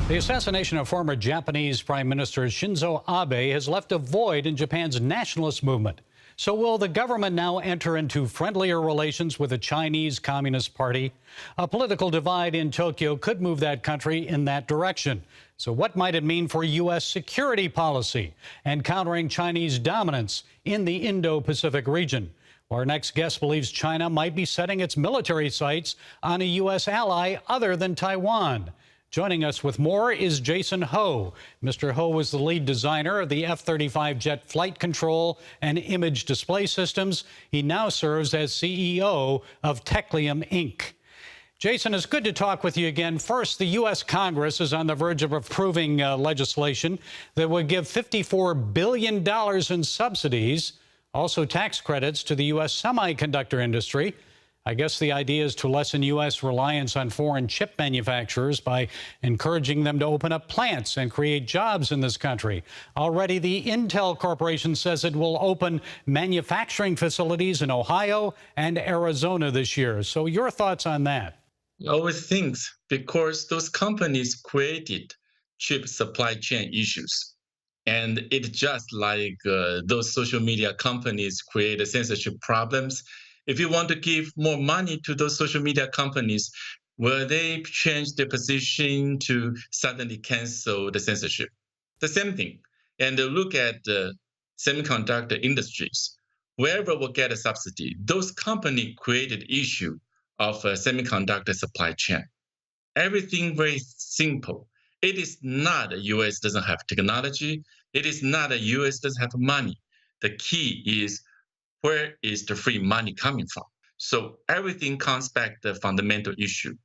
The assassination of former Japanese Prime Minister Shinzo Abe has left a void in Japan's nationalist movement. So will the government now enter into friendlier relations with the Chinese Communist Party? A political divide in Tokyo could move that country in that direction. So what might it mean for U.S. security policy and countering Chinese dominance in the Indo-Pacific region? Our next guest believes China might be setting its military sights on a U.S. ally other than Taiwan. Joining us with more is Jason Ho. Mr. Ho was the lead designer of the F-35 jet flight control and image display systems. He now serves as CEO of Teklium Inc. Jason, it's good to talk with you again. First, the U.S. Congress is on the verge of approving legislation that would give $54 billion in subsidies, also tax credits to the U.S. semiconductor industry. I guess the idea is to lessen U.S. reliance on foreign chip manufacturers by encouraging them to open up plants and create jobs in this country. Already, the Intel Corporation says it will open manufacturing facilities in Ohio and Arizona this year. So your thoughts on that? I always think because those companies created chip supply chain issues. And it's just like those social media companies create censorship problems. If you want to give more money to those social media companies, will they change their position to suddenly cancel the censorship? The same thing. And look at the semiconductor industries. Wherever we get a subsidy, those companies created issue of a semiconductor supply chain. Everything very simple. It is not the U.S. doesn't have technology. It is not the U.S. doesn't have money. The key is where is the free money coming from? So everything comes back to the fundamental issue.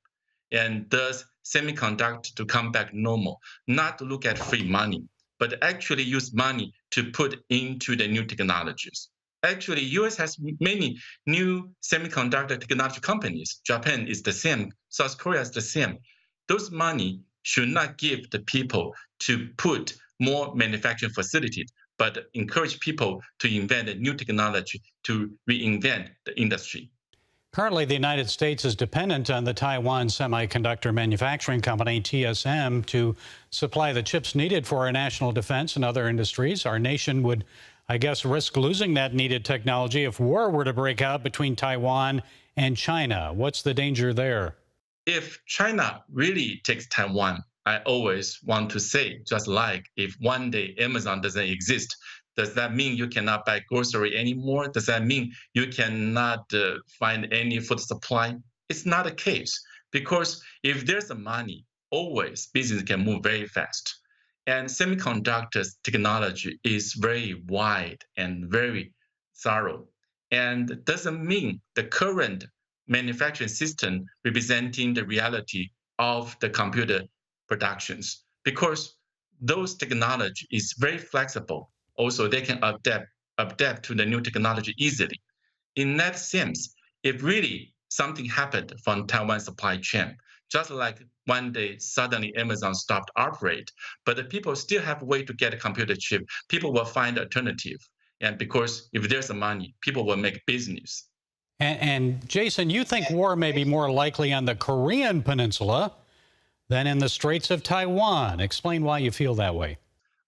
And does semiconductor to come back normal, not to look at free money, but actually use money to put into the new technologies. Actually, U.S. has many new semiconductor technology companies. Japan is the same. South Korea is the same. Those money should not give the people to put more manufacturing facilities, but encourage people to invent a new technology to reinvent the industry. Currently, the United States is dependent on the Taiwan semiconductor manufacturing company, TSM, to supply the chips needed for our national defense and other industries. Our nation would, I guess, risk losing that needed technology if war were to break out between Taiwan and China. What's the danger there? If China really takes Taiwan, I always want to say, just like if one day Amazon doesn't exist, does that mean you cannot buy grocery anymore? Does that mean you cannot find any food supply? It's not the case, because if there's the money, always business can move very fast. And semiconductors technology is very wide and very thorough. And it doesn't mean the current manufacturing system representing the reality of the computer productions, because those technology is very flexible. Also, they can adapt to the new technology easily. In that sense, if really something happened from Taiwan supply chain, just like one day suddenly Amazon stopped operate, but the people still have a way to get a computer chip, people will find alternative. And because if there's the money, people will make business. And Jason, you think war may be more likely on the Korean Peninsula than in the Straits of Taiwan. Explain why you feel that way.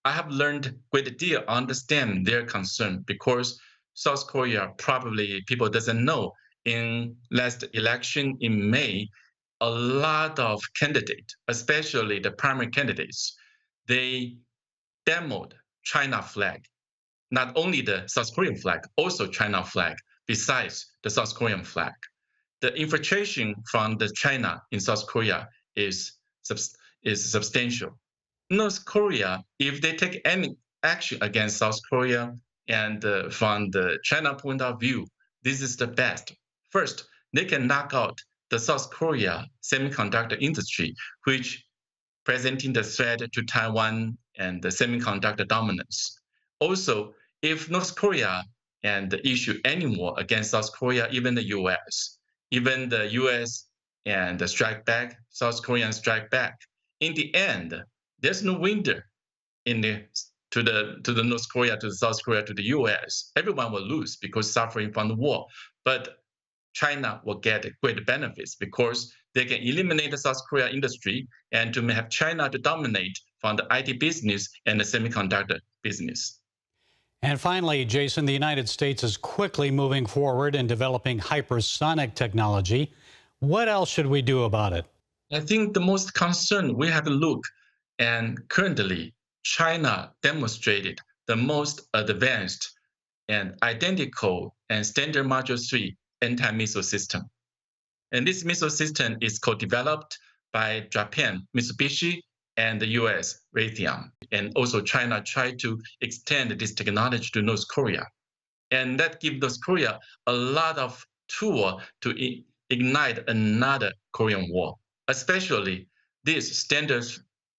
I have learned a great deal, understand their concern, because South Korea probably people doesn't know. In last election in May, a lot of candidates, especially the primary candidates, they demoed China flag, not only the South Korean flag, also China flag, besides the South Korean flag. The infiltration from the China in South Korea is substantial. North Korea, if they take any action against South Korea, and from the China point of view, this is the best. First, they can knock out the South Korea semiconductor industry, which presenting the threat to Taiwan and the semiconductor dominance. Also, if North Korea and issue any war against South Korea, even the U.S., and the strike back, South Korean strike back. In the end, there's no winner to the North Korea, to the South Korea, to the U.S. Everyone will lose because suffering from the war. But China will get great benefits because they can eliminate the South Korea industry and to have China to dominate from the IT business and the semiconductor business. And finally, Jason, the United States is quickly moving forward in developing hypersonic technology. What else should we do about it? I think the most concern we have to look, and currently China demonstrated the most advanced and identical and standard Module 3 anti-missile system. And this missile system is co-developed by Japan, Mitsubishi, and the US, Raytheon. And also China tried to extend this technology to North Korea. And that gives North Korea a lot of tool to ignite another Korean War. Especially this standard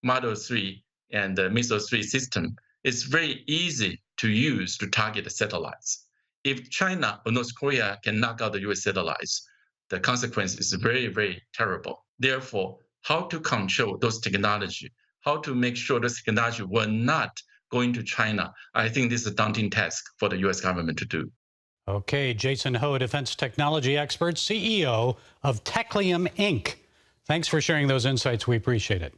Model 3 and the Missile 3 system is very easy to use to target satellites. If China or North Korea can knock out the US satellites, the consequence is very, very terrible. Therefore, how to control those technology, how to make sure this technology will not go into China, I think this is a daunting task for the US government to do. Okay, Jason Ho, defense technology expert, CEO of Teklium Inc. Thanks for sharing those insights. We appreciate it.